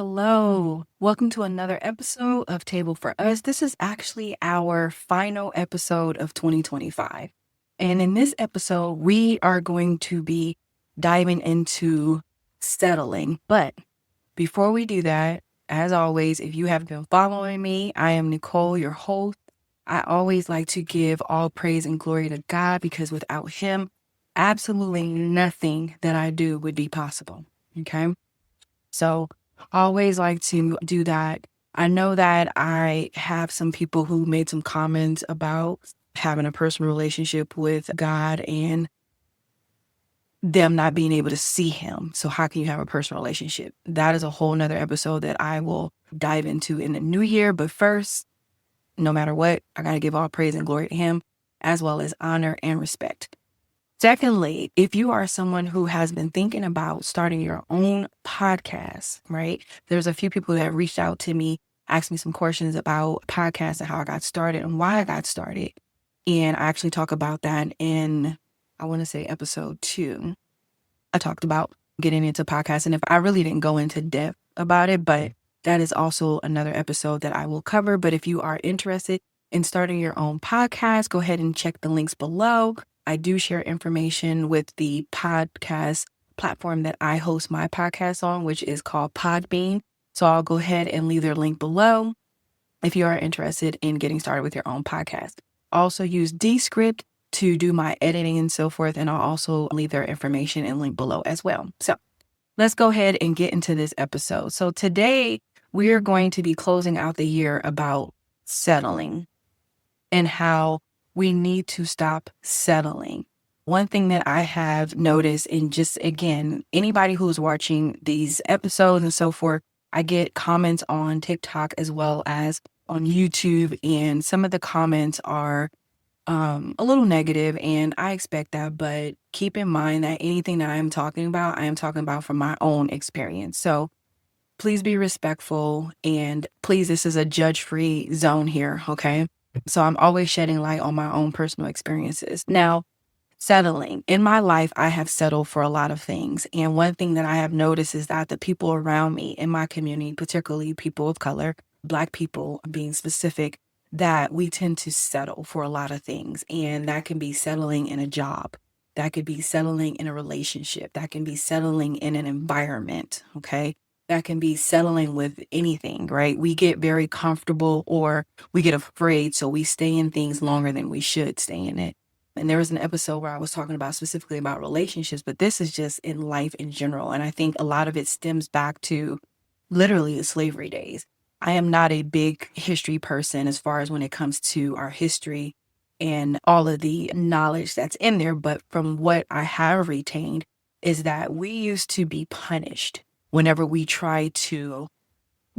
hello. Welcome to another episode of Table for Us. This is actually our final episode of 2025. And in this episode, we are going to be diving into settling. But before we do that, as always, if you have been following me, I am Nicole, your host. I always like to give all praise and glory to God because without Him, absolutely nothing that I do would be possible. Okay. So always like to do that. I know that I have some people who made some comments about having a personal relationship with God and them not being able to see Him. So how can you have a personal relationship? That is a whole nother episode that I will dive into in the new year. But first, no matter what, I got to give all praise and glory to Him, as well as honor and respect. Secondly, if you are someone who has been thinking about starting your own podcast, right? There's a few people that have reached out to me, asked me some questions about podcasts and how I got started and why I got started. And I actually talk about that in, I want to say episode 2. I talked about getting into podcasts, and if I really didn't go into depth about it, but that is also another episode that I will cover. But if you are interested in starting your own podcast, go ahead and check the links below. I do share information with the podcast platform that I host my podcast on, which is called Podbean. So I'll go ahead and leave their link below if you are interested in getting started with your own podcast. Also use Descript to do my editing and so forth, and I'll also leave their information and link below as well. So let's go ahead and get into this episode. So today we are going to be closing out the year about settling and how we need to stop settling. One thing that I have noticed, and just again, anybody who's watching these episodes and so forth, I get comments on TikTok as well as on YouTube, and some of the comments are a little negative, and I expect that, but keep in mind that anything that I am talking about from my own experience. So please be respectful, and please, this is a judge-free zone here, okay? So I'm always shedding light on my own personal experiences. Now, settling. In my life, I have settled for a lot of things. And one thing that I have noticed is that the people around me in my community, particularly people of color, Black people being specific, that we tend to settle for a lot of things. And that can be settling in a job. That could be settling in a relationship. That can be settling in an environment, okay? That can be settling with anything, right? We get very comfortable or we get afraid, so we stay in things longer than we should stay in it. And there was an episode where I was talking about specifically about relationships, but this is just in life in general. And I think a lot of it stems back to literally the slavery days. I am not a big history person as far as when it comes to our history and all of the knowledge that's in there. But from what I have retained is that we used to be punished whenever we tried to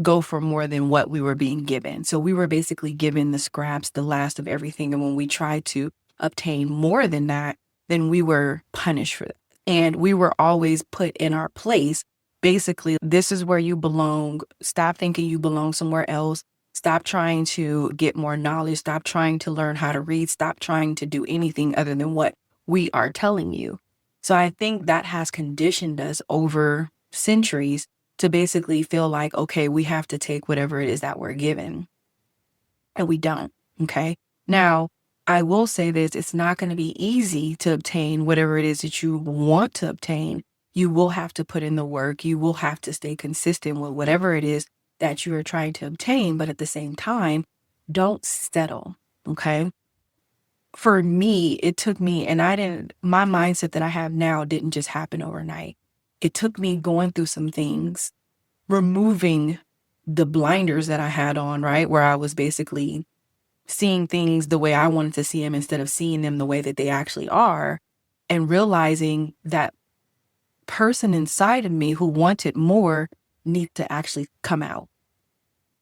go for more than what we were being given. So we were basically given the scraps, the last of everything. And when we tried to obtain more than that, then we were punished for that. And we were always put in our place. Basically, this is where you belong. Stop thinking you belong somewhere else. Stop trying to get more knowledge. Stop trying to learn how to read. Stop trying to do anything other than what we are telling you. So I think that has conditioned us over centuries to basically feel like, okay, we have to take whatever it is that we're given. And we don't. Okay. Now, I will say this, it's not going to be easy to obtain whatever it is that you want to obtain. You will have to put in the work. You will have to stay consistent with whatever it is that you are trying to obtain. But at the same time, don't settle. Okay. For me, it took me, and my mindset that I have now didn't just happen overnight. It took me going through some things, removing the blinders that I had on, right? Where I was basically seeing things the way I wanted to see them instead of seeing them the way that they actually are, and realizing that person inside of me who wanted more needs to actually come out.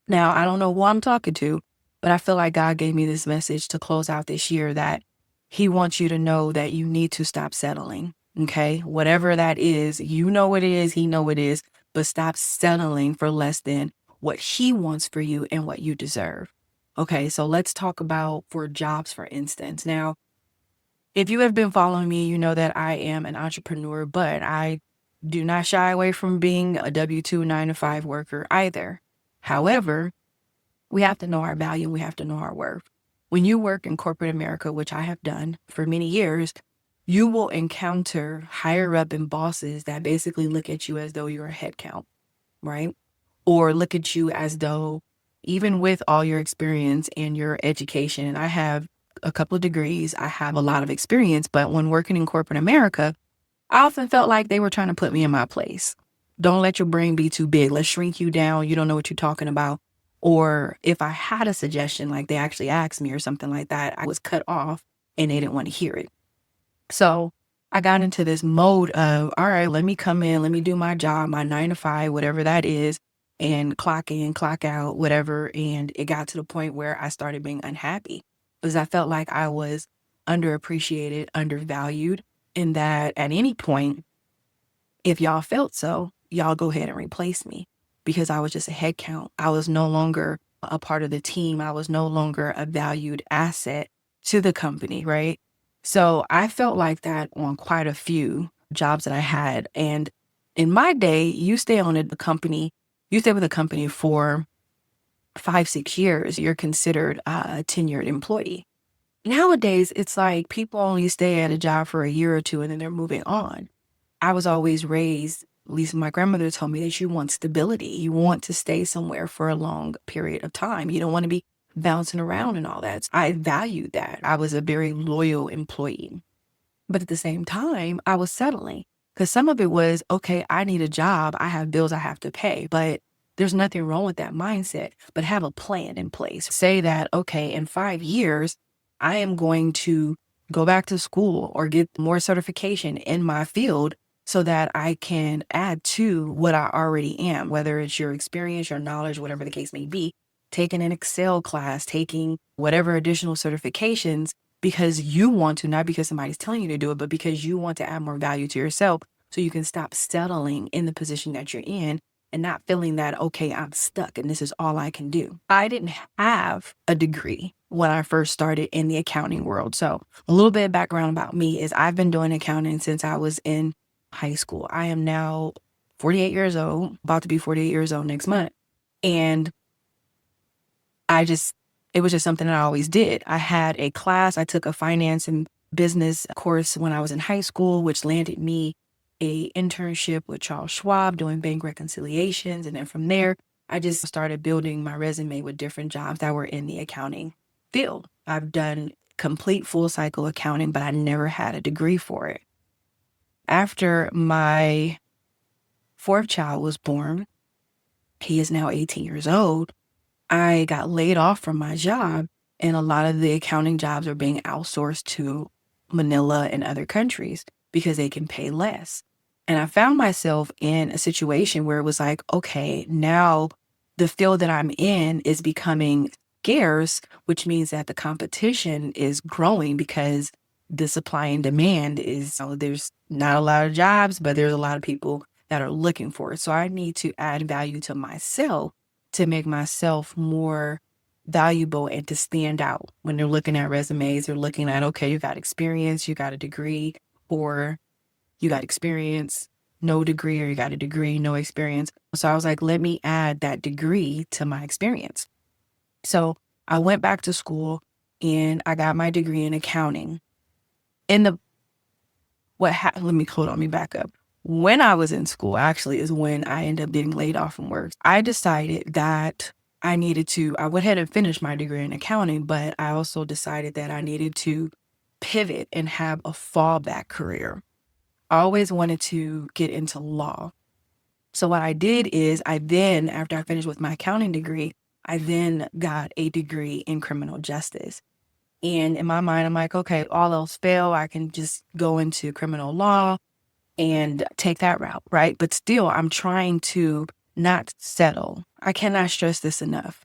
Now, I don't know who I'm talking to, but I feel like God gave me this message to close out this year that He wants you to know that you need to stop settling. Okay. Whatever that is, you know what it is, He know what it is, but stop settling for less than what He wants for you and what you deserve. Okay. So let's talk about for jobs, for instance. Now, if you have been following me, you know that I am an entrepreneur, but I do not shy away from being a W-2 9 to 5 worker either. However, we have to know our value and we have to know our worth. When you work in corporate America, which I have done for many years, you will encounter higher up and bosses that basically look at you as though you're a head count, right? Or look at you as though, even with all your experience and your education, and I have a couple of degrees, I have a lot of experience, but when working in corporate America, I often felt like they were trying to put me in my place. Don't let your brain be too big. Let's shrink you down. You don't know what you're talking about. Or if I had a suggestion, like they actually asked me or something like that, I was cut off and they didn't want to hear it. So I got into this mode of, all right, let me come in, let me do my job, my 9 to 5, whatever that is, and clock in, clock out, whatever. And it got to the point where I started being unhappy because I felt like I was underappreciated, undervalued, and that at any point, if y'all felt so, y'all go ahead and replace me because I was just a head count. I was no longer a part of the team. I was no longer a valued asset to the company, right? So I felt like that on quite a few jobs that I had. And in my day, you stay on a company, you stay with a company for 5, 6 years, you're considered a tenured employee. Nowadays, it's like people only stay at a job for a year or two and then they're moving on. I was always raised, at least my grandmother told me, that you want stability. You want to stay somewhere for a long period of time. You don't want to be bouncing around and all that. I valued that. I was a very loyal employee. But at the same time, I was settling because some of it was, okay, I need a job. I have bills I have to pay. But there's nothing wrong with that mindset, but have a plan in place. Say that, okay, in 5 years, I am going to go back to school or get more certification in my field so that I can add to what I already am, whether it's your experience, your knowledge, whatever the case may be, taking an Excel class, taking whatever additional certifications because you want to, not because somebody's telling you to do it, but because you want to add more value to yourself so you can stop settling in the position that you're in and not feeling that, okay, I'm stuck and this is all I can do. I didn't have a degree when I first started in the accounting world. So a little bit of background about me is I've been doing accounting since I was in high school. I am now 48 years old, about to be 48 years old next month. And it was just something that I always did. I had a class, I took a finance and business course when I was in high school, which landed me a internship with Charles Schwab doing bank reconciliations. And then from there, I just started building my resume with different jobs that were in the accounting field. I've done complete full cycle accounting, but I never had a degree for it. After my fourth child was born, he is now 18 years old. I got laid off from my job, and a lot of the accounting jobs are being outsourced to Manila and other countries because they can pay less. And I found myself in a situation where it was like, okay, now the field that I'm in is becoming scarce, which means that the competition is growing because the supply and demand is, there's not a lot of jobs, but there's a lot of people that are looking for it. So I need to add value to myself to make myself more valuable and to stand out. When they're looking at resumes, they're looking at, okay, you got experience, you got a degree, or you got experience, no degree, or you got a degree, no experience. So I was like, let me add that degree to my experience. So I went back to school and I got my degree in accounting. Let me back up. When I was in school, actually, is when I ended up getting laid off from work. I decided that I went ahead and finished my degree in accounting, but I also decided that I needed to pivot and have a fallback career. I always wanted to get into law. So what I did is after I finished with my accounting degree, I then got a degree in criminal justice. And in my mind, I'm like, okay, all else fail, I can just go into criminal law and take that route, right? But still, I'm trying to not settle. I cannot stress this enough.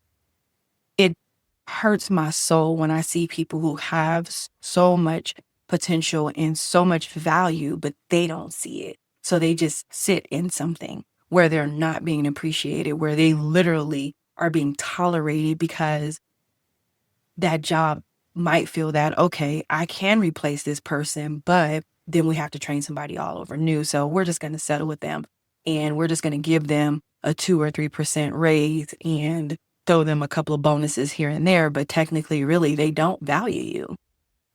It hurts my soul when I see people who have so much potential and so much value, but they don't see it. So they just sit in something where they're not being appreciated, where they literally are being tolerated because that job might feel that, okay, I can replace this person, but then we have to train somebody all over new. So we're just going to settle with them, and we're just going to give them a 2 or 3% raise and throw them a couple of bonuses here and there. But technically, really, they don't value you.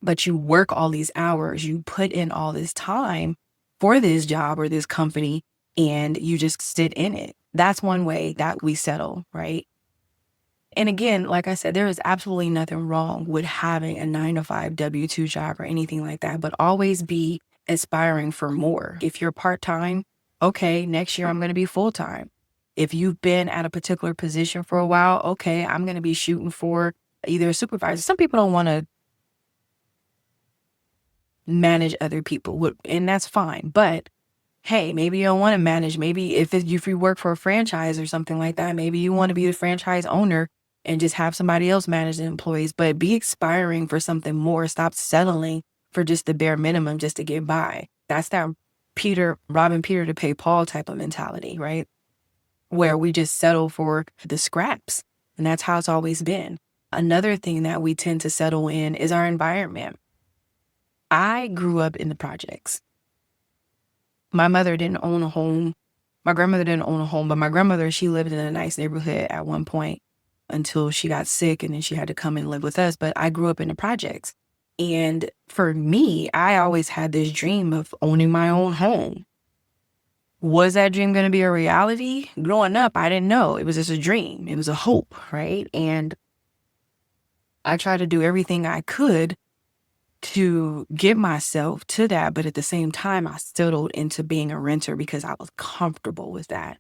But you work all these hours, you put in all this time for this job or this company, and you just sit in it. That's one way that we settle, right? And again, like I said, there is absolutely nothing wrong with having a 9 to 5 W-2 job or anything like that, but always be aspiring for more. If you're part-time, okay, next year I'm going to be full-time. If you've been at a particular position for a while, okay, I'm going to be shooting for either a supervisor. Some people don't want to manage other people, and that's fine. But hey, maybe you don't want to manage. Maybe if you work for a franchise or something like that, maybe you want to be the franchise owner and just have somebody else manage the employees. But be aspiring for something more. Stop settling for just the bare minimum just to get by. That's that robbing Peter to pay Paul type of mentality, right? Where we just settle for the scraps. And that's how it's always been. Another thing that we tend to settle in is our environment. I grew up in the projects. My mother didn't own a home. My grandmother didn't own a home, but my grandmother, she lived in a nice neighborhood at one point until she got sick, and then she had to come and live with us. But I grew up in the projects. And for me, I always had this dream of owning my own home. Was that dream going to be a reality? Growing up, I didn't know. It was just a dream. It was a hope, right? And I tried to do everything I could to get myself to that. But at the same time, I settled into being a renter because I was comfortable with that.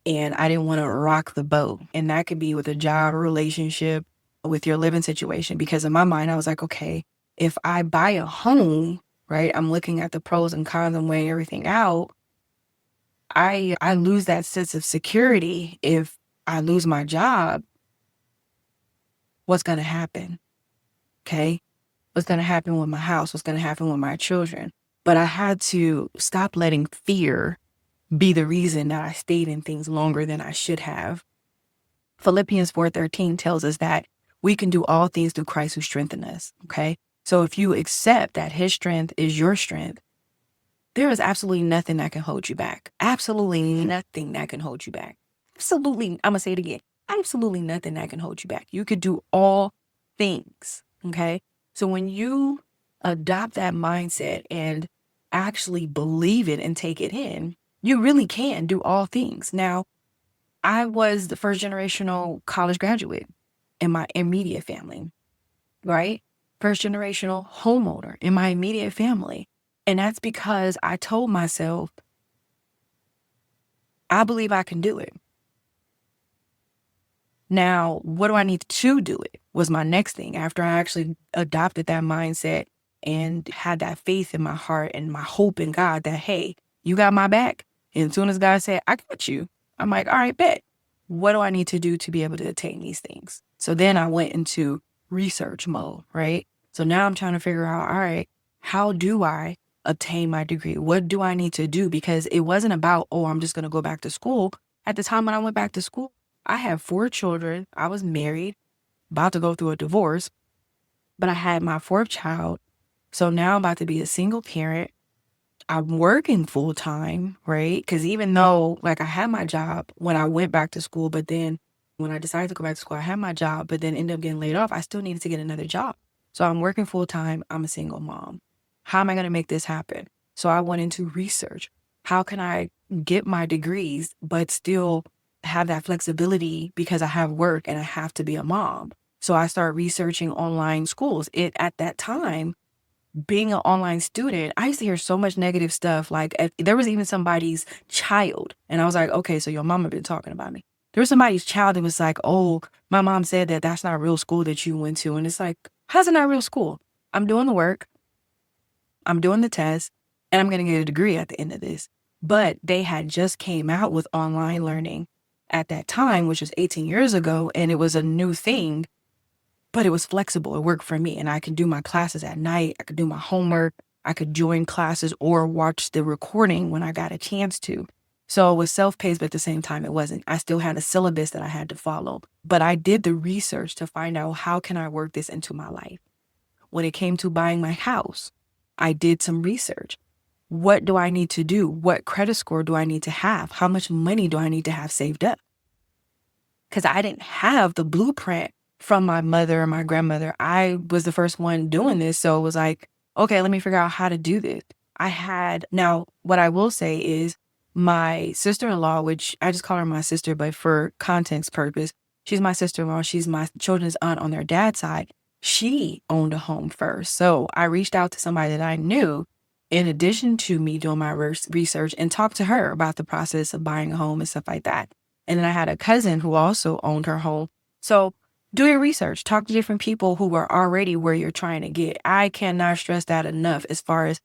And I didn't want to rock the boat. And that could be with a job, a relationship, with your living situation. Because in my mind, I was like, okay, if I buy a home, right, I'm looking at the pros and cons and weighing everything out. I lose that sense of security. If I lose my job, what's going to happen? Okay. What's going to happen with my house? What's going to happen with my children? But I had to stop letting fear be the reason that I stayed in things longer than I should have. Philippians 4:13 tells us that we can do all things through Christ who strengthens us. Okay. So if you accept that his strength is your strength, there is absolutely nothing that can hold you back. Absolutely nothing that can hold you back. Absolutely. I'm going to say it again. Absolutely nothing that can hold you back. You could do all things. Okay. So when you adopt that mindset and actually believe it and take it in, you really can do all things. Now, I was the first generational college graduate in my immediate family, right? First generational homeowner in my immediate family. And that's because I told myself, I believe I can do it. Now, what do I need to do it was my next thing after I actually adopted that mindset and had that faith in my heart and my hope in God that, hey, you got my back. And as soon as God said, I got you, I'm like, all right, bet. What do I need to do to be able to attain these things? So then I went into research mode, right? So now I'm trying to figure out, all right, how do I obtain my degree? What do I need to do? Because it wasn't about, oh, I'm just going to go back to school. At the time when I went back to school, I had 4 children. I was married, about to go through a divorce, but I had my 4th child. So now I'm about to be a single parent. I'm working full time, right? Because even though like I had my job when I went back to school, but then when I decided to go back to school, I had my job, but then ended up getting laid off. I still needed to get another job. So I'm working full time. I'm a single mom. How am I going to make this happen? So I went into research. How can I get my degrees, but still have that flexibility because I have work and I have to be a mom? So I started researching online schools. At that time, being an online student, I used to hear so much negative stuff. Like there was even somebody's child. And I was like, okay, so your mama been talking about me. There was somebody's child that was like, oh, my mom said that that's not a real school that you went to. And it's like, how's it not real school? I'm doing the work. I'm doing the test. And I'm going to get a degree at the end of this. But they had just came out with online learning at that time, which was 18 years ago. And it was a new thing. But it was flexible. It worked for me. And I could do my classes at night. I could do my homework. I could join classes or watch the recording when I got a chance to. So it was self-paced, but at the same time, it wasn't. I still had a syllabus that I had to follow. But I did the research to find out how can I work this into my life. When it came to buying my house, I did some research. What do I need to do? What credit score do I need to have? How much money do I need to have saved up? Because I didn't have the blueprint from my mother or my grandmother. I was the first one doing this. So it was like, okay, let me figure out how to do this. Now, what I will say is my sister-in-law, which I just call her my sister, but for context purpose, she's my sister-in-law. She's my children's aunt on their dad's side. She owned a home first. So I reached out to somebody that I knew in addition to me doing my research and talked to her about the process of buying a home and stuff like that. And then I had a cousin who also owned her home. So do your research, talk to different people who are already where you're trying to get. I cannot stress that enough as far as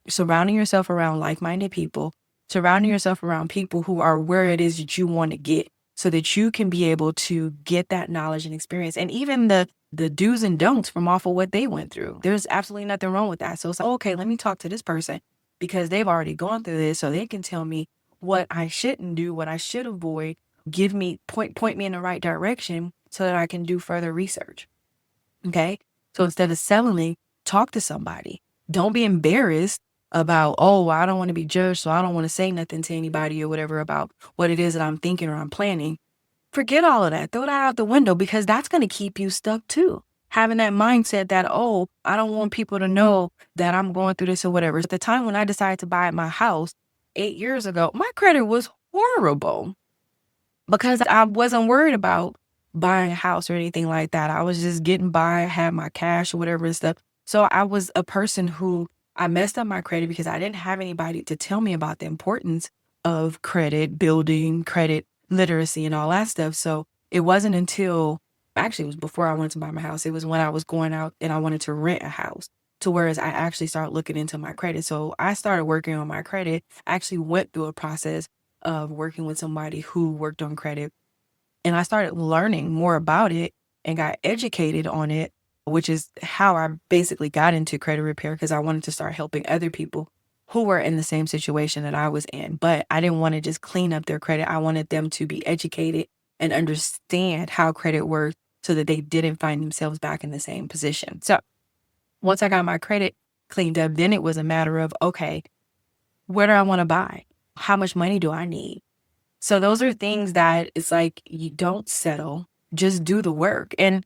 surrounding yourself around like-minded people, surrounding yourself around people who are where it is that you want to get so that you can be able to get that knowledge and experience. And even the do's and don'ts from off of what they went through. There's absolutely nothing wrong with that. So it's like, okay, let me talk to this person because they've already gone through this so they can tell me what I shouldn't do, what I should avoid, point me in the right direction so that I can do further research. Okay. So instead of settling, talk to somebody. Don't be embarrassed about, oh, I don't want to be judged, so I don't want to say nothing to anybody or whatever about what it is that I'm thinking or I'm planning. Forget all of that. Throw that out the window because that's going to keep you stuck too. Having that mindset that, oh, I don't want people to know that I'm going through this or whatever. At the time when I decided to buy my house 8 years ago, my credit was horrible because I wasn't worried about buying a house or anything like that. I was just getting by, had my cash or whatever and stuff. So I was a person who I messed up my credit because I didn't have anybody to tell me about the importance of credit building, credit literacy and all that stuff. So it wasn't until actually it was before I wanted to buy my house. It was when I was going out and I wanted to rent a house to whereas I actually started looking into my credit. So I started working on my credit, actually went through a process of working with somebody who worked on credit. And I started learning more about it and got educated on it, which is how I basically got into credit repair because I wanted to start helping other people who were in the same situation that I was in. But I didn't want to just clean up their credit. I wanted them to be educated and understand how credit works so that they didn't find themselves back in the same position. So once I got my credit cleaned up, then it was a matter of, okay, where do I want to buy? How much money do I need? So those are things that it's like, you don't settle, just do the work. And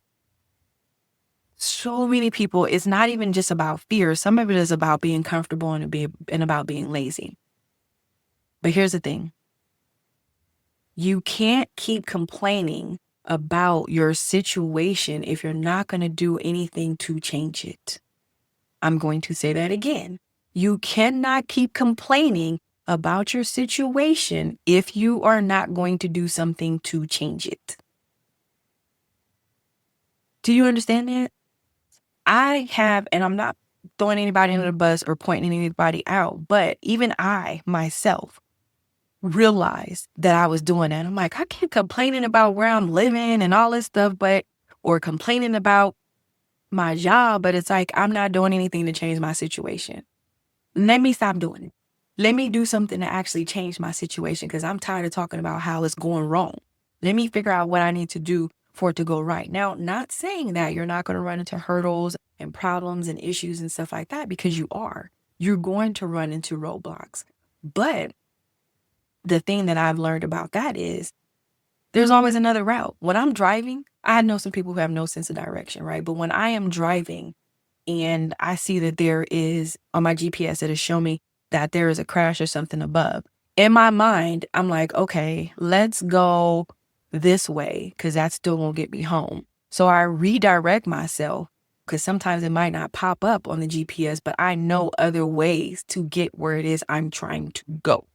so many people, it's not even just about fear. Some of it is about being comfortable and about being lazy. But here's the thing. You can't keep complaining about your situation if you're not going to do anything to change it. I'm going to say that again. You cannot keep complaining about your situation if you are not going to do something to change it. Do you understand that? I have, and I'm not throwing anybody under the bus or pointing anybody out, but even I myself realized that I was doing that. I'm like, I keep complaining about where I'm living and all this stuff, or complaining about my job, but it's like, I'm not doing anything to change my situation. Let me stop doing it. Let me do something to actually change my situation because I'm tired of talking about how it's going wrong. Let me figure out what I need to do for it to go right. Now, not saying that you're not going to run into hurdles and problems and issues and stuff like that because you are. You're going to run into roadblocks. But the thing that I've learned about that is there's always another route. When I'm driving, I know some people who have no sense of direction, right? But when I am driving and I see that there is on my GPS that is showing me that there is a crash or something above. In my mind, I'm like, okay, let's go this way because that still won't get me home. So I redirect myself because sometimes it might not pop up on the GPS, but I know other ways to get where it is I'm trying to go.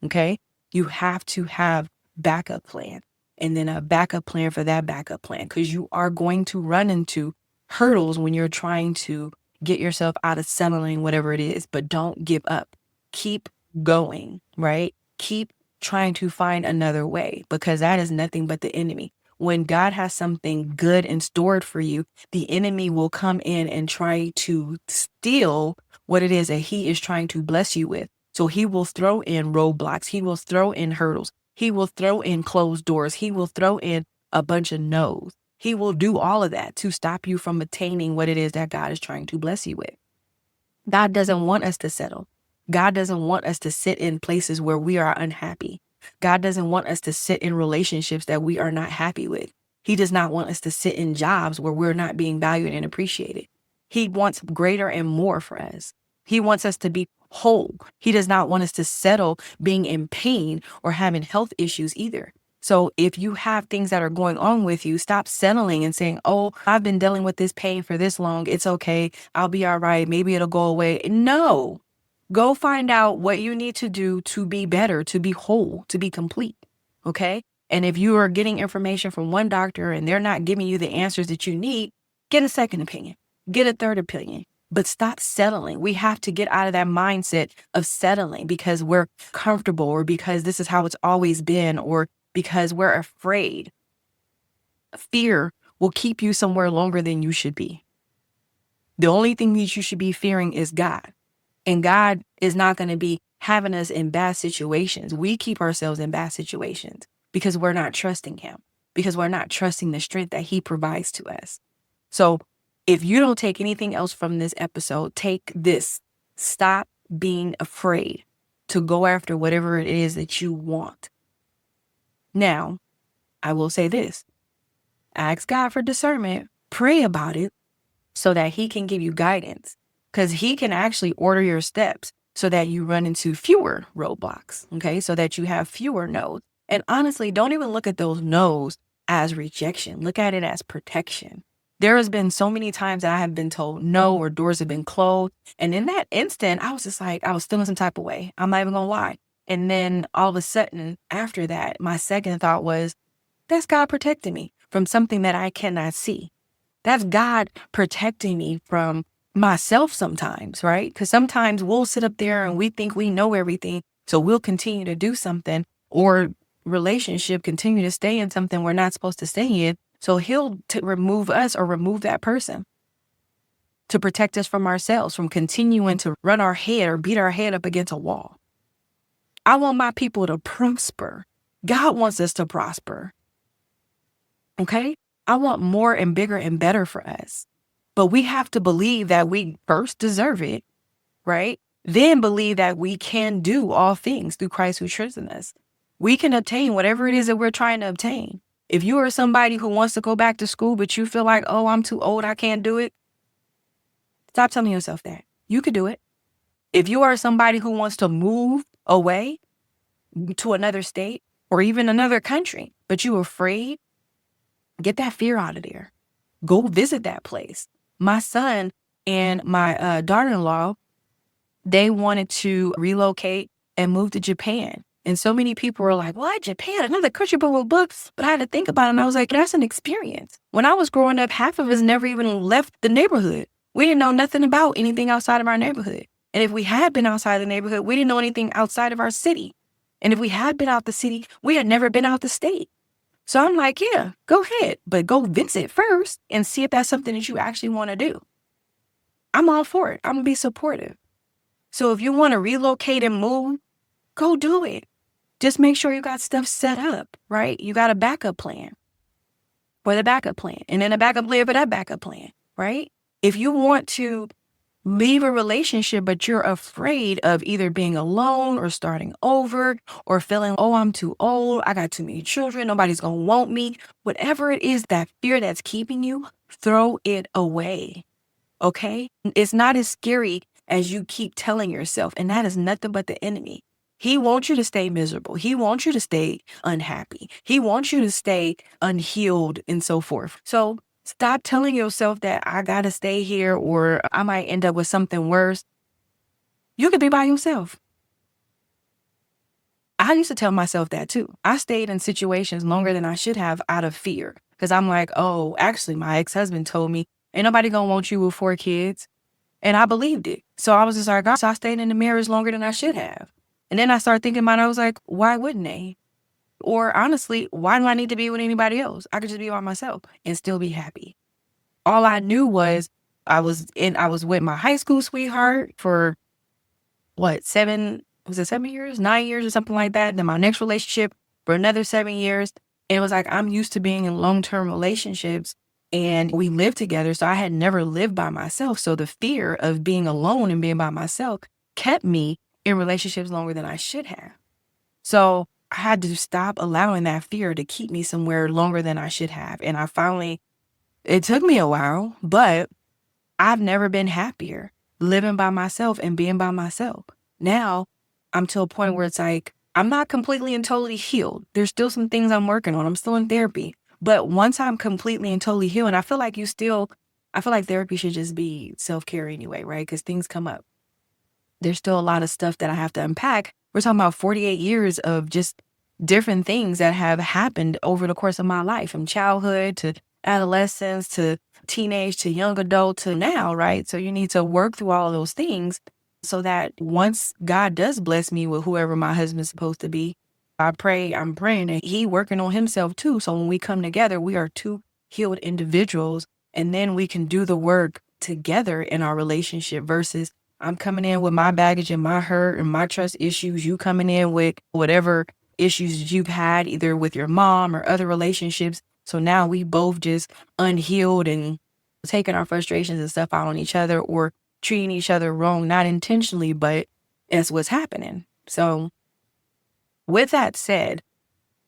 Okay. You have to have backup plan and then a backup plan for that backup plan because you are going to run into hurdles when you're trying to get yourself out of settling whatever it is, but don't give up. Keep going, right? Keep trying to find another way because that is nothing but the enemy. When God has something good and stored for you, the enemy will come in and try to steal what it is that he is trying to bless you with. So he will throw in roadblocks. He will throw in hurdles. He will throw in closed doors. He will throw in a bunch of no's. He will do all of that to stop you from attaining what it is that God is trying to bless you with. God doesn't want us to settle. God doesn't want us to sit in places where we are unhappy. God doesn't want us to sit in relationships that we are not happy with. He does not want us to sit in jobs where we're not being valued and appreciated. He wants greater and more for us. He wants us to be whole. He does not want us to settle being in pain or having health issues either. So if you have things that are going on with you, stop settling and saying, oh, I've been dealing with this pain for this long. It's okay. I'll be all right. Maybe it'll go away. No, go find out what you need to do to be better, to be whole, to be complete. Okay. And if you are getting information from one doctor and they're not giving you the answers that you need, get a second opinion, get a third opinion, but stop settling. We have to get out of that mindset of settling because we're comfortable or because this is how it's always been or because we're afraid. Fear will keep you somewhere longer than you should be. The only thing that you should be fearing is God. And God is not going to be having us in bad situations. We keep ourselves in bad situations because we're not trusting him, because we're not trusting the strength that he provides to us. So if you don't take anything else from this episode, take this. Stop being afraid to go after whatever it is that you want. Now, I will say this. Ask God for discernment. Pray about it so that he can give you guidance because he can actually order your steps so that you run into fewer roadblocks, okay? So that you have fewer no's. And honestly, don't even look at those no's as rejection. Look at it as protection. There has been so many times that I have been told no or doors have been closed. And in that instant, I was just like, I was feeling some type of way. I'm not even gonna lie. And then all of a sudden after that, my second thought was, that's God protecting me from something that I cannot see. That's God protecting me from myself sometimes, right? Because sometimes we'll sit up there and we think we know everything. So we'll continue to do something or relationship, continue to stay in something we're not supposed to stay in. So he'll remove us or remove that person to protect us from ourselves, from continuing to run our head or beat our head up against a wall. I want my people to prosper. God wants us to prosper. Okay? I want more and bigger and better for us. But we have to believe that we first deserve it, right? Then believe that we can do all things through Christ who strengthens us. We can obtain whatever it is that we're trying to obtain. If you are somebody who wants to go back to school, but you feel like, oh, I'm too old, I can't do it. Stop telling yourself that. You could do it. If you are somebody who wants to move away to another state or even another country, but you're afraid, get that fear out of there. Go visit that place. My son and my daughter-in-law, they wanted to relocate and move to Japan. And so many people were like, what, Japan, another country but with books? But I had to think about it. And I was like, that's an experience. When I was growing up, half of us never even left the neighborhood. We didn't know nothing about anything outside of our neighborhood. And if we had been outside the neighborhood, we didn't know anything outside of our city. And if we had been out the city, we had never been out the state. So I'm like, yeah, go ahead, but go visit first and see if that's something that you actually want to do. I'm all for it. I'm going to be supportive. So if you want to relocate and move, go do it. Just make sure you got stuff set up, right? You got a backup plan for the backup plan and then a backup plan for that backup plan, right? If you want to leave a relationship, but you're afraid of either being alone or starting over or feeling, oh, I'm too old. I got too many children. Nobody's going to want me. Whatever it is, that fear that's keeping you, throw it away. Okay? It's not as scary as you keep telling yourself. And that is nothing but the enemy. He wants you to stay miserable. He wants you to stay unhappy. He wants you to stay unhealed and so forth. So stop telling yourself that I got to stay here or I might end up with something worse. You could be by yourself. I used to tell myself that too. I stayed in situations longer than I should have out of fear because I'm like, oh, actually, my ex-husband told me, ain't nobody going to want you with 4 kids. And I believed it. So I was just like, so I stayed in the marriage longer than I should have. And then I started thinking about it. I was like, why wouldn't they? Or honestly, why do I need to be with anybody else? I could just be by myself and still be happy. All I knew was I was with my high school sweetheart for 7 years, 9 years or something like that. Then my next relationship for another 7 years. And it was like, I'm used to being in long-term relationships and we lived together. So I had never lived by myself. So the fear of being alone and being by myself kept me in relationships longer than I should have. So I had to stop allowing that fear to keep me somewhere longer than I should have. And I finally, it took me a while, but I've never been happier living by myself and being by myself. Now I'm to a point where it's like, I'm not completely and totally healed. There's still some things I'm working on. I'm still in therapy. But once I'm completely and totally healed, and I feel like therapy should just be self-care anyway, right? Because things come up. There's still a lot of stuff that I have to unpack. We're talking about 48 years of just different things that have happened over the course of my life, from childhood to adolescence to teenage to young adult to now, right? So you need to work through all of those things so that once God does bless me with whoever my husband's supposed to be, I'm praying that he working on himself too. So when we come together, we are two healed individuals, and then we can do the work together in our relationship versus I'm coming in with my baggage and my hurt and my trust issues. You coming in with whatever issues you've had, either with your mom or other relationships. So now we both just unhealed and taking our frustrations and stuff out on each other or treating each other wrong, not intentionally, but that's what's happening. So with that said,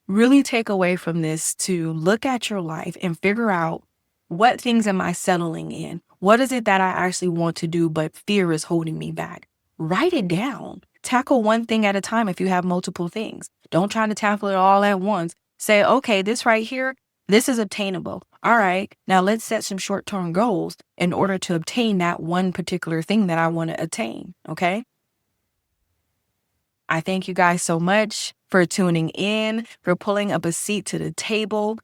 really take away from this to look at your life and figure out, what things am I settling in? What is it that I actually want to do, but fear is holding me back? Write it down. Tackle one thing at a time if you have multiple things. Don't try to tackle it all at once. Say, okay, this right here, this is obtainable. All right, now let's set some short-term goals in order to obtain that one particular thing that I want to attain. Okay. I thank you guys so much for tuning in, for pulling up a seat to the table.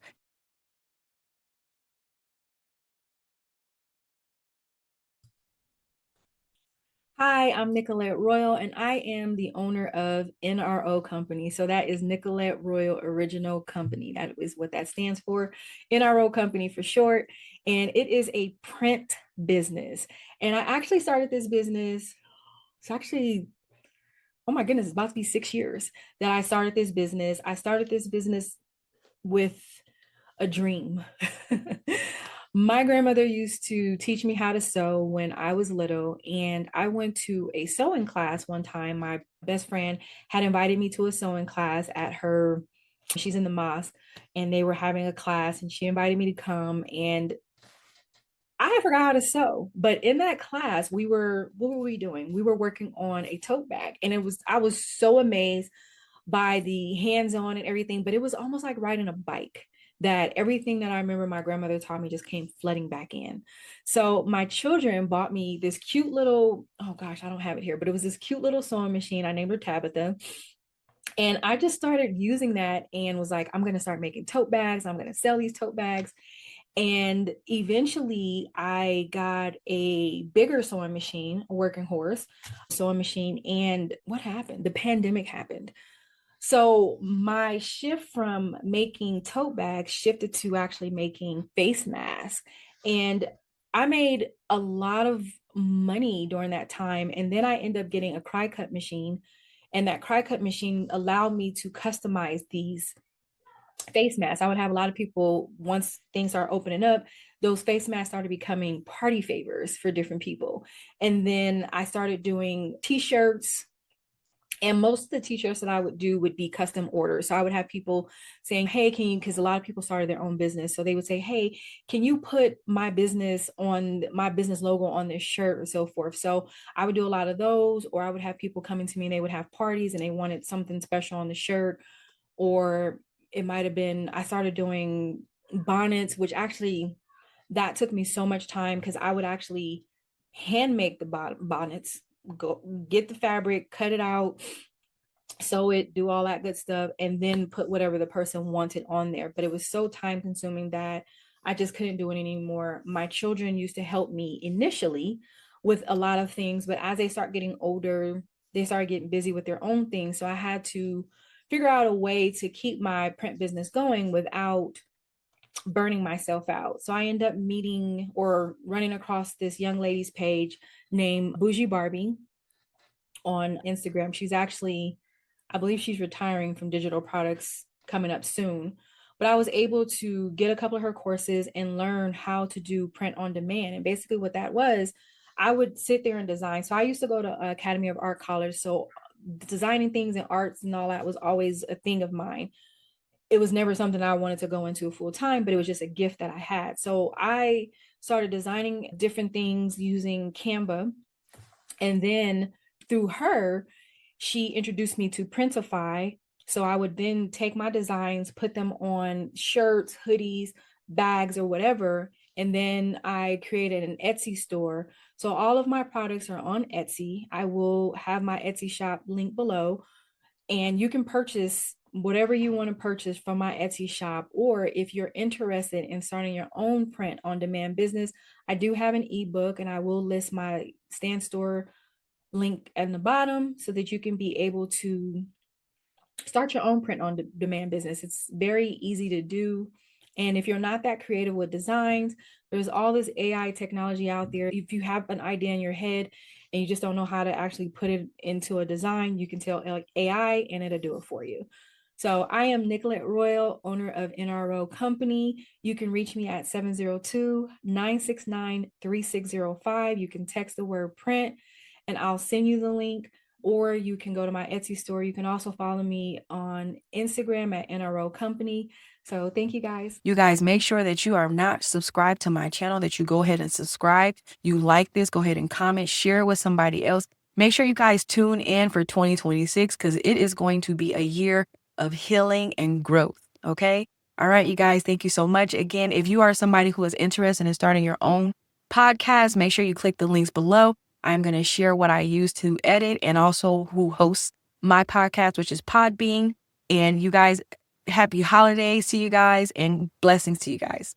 Hi, I'm Nicolette Royal, and I am the owner of NRO Company. So that is Nicolette Royal Original Company. That is what that stands for, NRO Company for short. And it is a print business. And I actually started this business. It's actually, oh my goodness, it's about to be 6 years that I started this business. I started this business with a dream. My grandmother used to teach me how to sew when I was little, and I went to a sewing class one time. My best friend had invited me to a sewing class at her, she's in the mosque, and they were having a class, and she invited me to come, and I forgot how to sew. But in that class, what were we doing? We were working on a tote bag, and I was so amazed by the hands-on and everything, but it was almost like riding a bike, that everything that I remember my grandmother taught me just came flooding back in. So my children bought me this cute little, oh gosh, I don't have it here, but it was this cute little sewing machine. I named her Tabitha. And I just started using that and was like, I'm going to start making tote bags. I'm going to sell these tote bags. And eventually I got a bigger sewing machine, a working horse sewing machine. And what happened? The pandemic happened. So my shift from making tote bags shifted to actually making face masks. And I made a lot of money during that time. And then I ended up getting a cry cut machine. And that cry cut machine allowed me to customize these face masks. I would have a lot of people, once things start opening up, those face masks started becoming party favors for different people. And then I started doing t-shirts, and most of the t-shirts that I would do would be custom orders. So I would have people saying, hey, can you, because a lot of people started their own business. So they would say, hey, can you put my business logo on this shirt or so forth. So I would do a lot of those, or I would have people coming to me and they would have parties and they wanted something special on the shirt. Or it might have been, I started doing bonnets, which actually that took me so much time because I would actually hand make the bonnets, go get the fabric, cut it out, sew it, do all that good stuff, and then put whatever the person wanted on there. But it was so time consuming that I just couldn't do it anymore. My children used to help me initially with a lot of things, but as they start getting older, they started getting busy with their own things. So I had to figure out a way to keep my print business going without burning myself out. So I end up meeting or running across this young lady's page named Bougie Barbie on Instagram. She's actually, I believe she's retiring from digital products coming up soon. But I was able to get a couple of her courses and learn how to do print on demand. And basically, what that was, I would sit there and design. So I used to go to Academy of Art College. So designing things and arts and all that was always a thing of mine. It was never something I wanted to go into full time, but it was just a gift that I had. So I started designing different things using Canva. And then through her, she introduced me to Printify. So I would then take my designs, put them on shirts, hoodies, bags, or whatever. And then I created an Etsy store. So all of my products are on Etsy. I will have my Etsy shop link below, and you can purchase whatever you want to purchase from my Etsy shop. Or if you're interested in starting your own print on demand business, I do have an ebook, and I will list my Stan Store link at the bottom so that you can be able to start your own print on demand business. It's very easy to do. And if you're not that creative with designs, there's all this AI technology out there. If you have an idea in your head and you just don't know how to actually put it into a design, you can tell like AI and it'll do it for you. So I am Nicolette Royal, owner of NRO Company. You can reach me at 702-969-3605. You can text the word print and I'll send you the link, or you can go to my Etsy store. You can also follow me on Instagram at NRO Company. So thank you guys. You guys, make sure that you are not subscribed to my channel, that you go ahead and subscribe. You like this, go ahead and comment, share it with somebody else. Make sure you guys tune in for 2026 because it is going to be a year of healing and growth. Okay. All right, you guys, thank you so much. Again, if you are somebody who is interested in starting your own podcast, make sure you click the links below. I'm going to share what I use to edit and also who hosts my podcast, which is Podbean. And you guys, happy holidays to you guys and blessings to you guys.